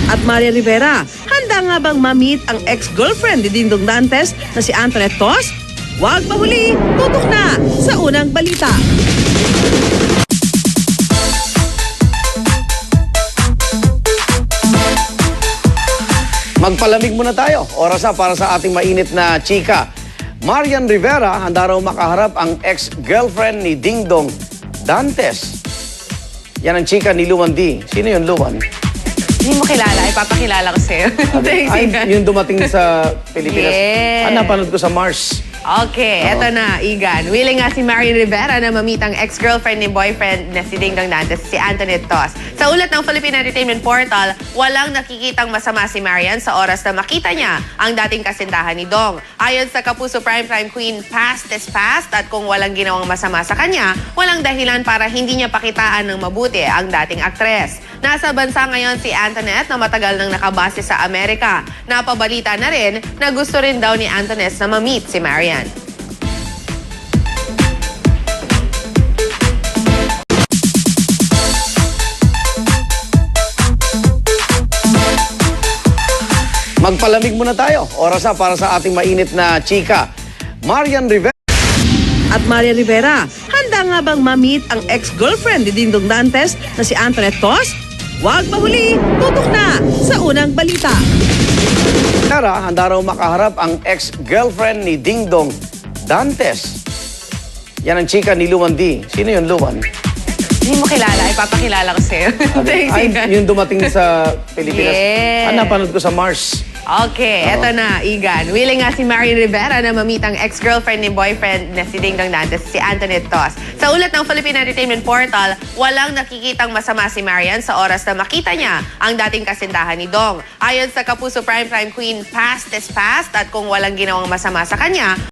At Maria Rivera, handa nga bang ma-meet ang ex-girlfriend ni Dingdong Dantes na si Antoinette Tos? Huwag mahuli, tutok na sa unang balita. Magpalamig muna tayo. Oras na para sa ating mainit na chika. Marian Rivera, handa raw makaharap ang ex-girlfriend ni Dingdong Dantes. Yan ang chika ni Luan D. Sino yun, Luan? Hindi mo kilala, ipapakilala ko sa'yo. Ay, yung dumating sa Pilipinas. Yes. Napanood ko sa Mars. Okay, eto na, Igan. Willing nga si Marian Rivera na mamit ang ex-girlfriend ni boyfriend na si Dingdong Dantes, si Antoinette Tos. Sa ulat ng Philippine Entertainment Portal, walang nakikitang masama si Marian sa oras na makita niya ang dating kasintahan ni Dong. Ayon sa Kapuso Primetime Queen, past is past at kung walang ginawang masama sa kanya, walang dahilan para hindi niya pakitaan ng mabuti ang dating aktres. Nasa bansa ngayon si Antoinette na matagal nang nakabase sa Amerika. Napabalita na rin na gusto rin daw ni Antoinette na mamit si Marian. Magpalamig muna tayo. Oras na para sa ating mainit na chika. Marian Rivera. At Maria Rivera, handa nga bang ma-meet ang ex-girlfriend ni Dingdong Dantes na si Antoinette Tos? Huwag mahuli, tutok na sa unang balita. Rivera, handa raw makaharap ang ex-girlfriend ni Dingdong Dantes. Yan ang chika ni Luan D. Sino yun, Luan? Hindi mo kilala, ipapakilala ko sa'yo. Ay, yung dumating sa Pilipinas. Yes. Napanood ko sa Mars. Okay, eto na, Igan. Willing nga si Marian Rivera na mamit ang ex-girlfriend ni boyfriend na si Dingdong Dantes, si Antoinette Tos. Sa ulat ng Philippine Entertainment Portal, walang nakikitang masama si Marian sa oras na makita niya ang dating kasintahan ni Dong. Ayon sa Kapuso Primetime Queen, past is past at kung walang ginawang masama sa kanya,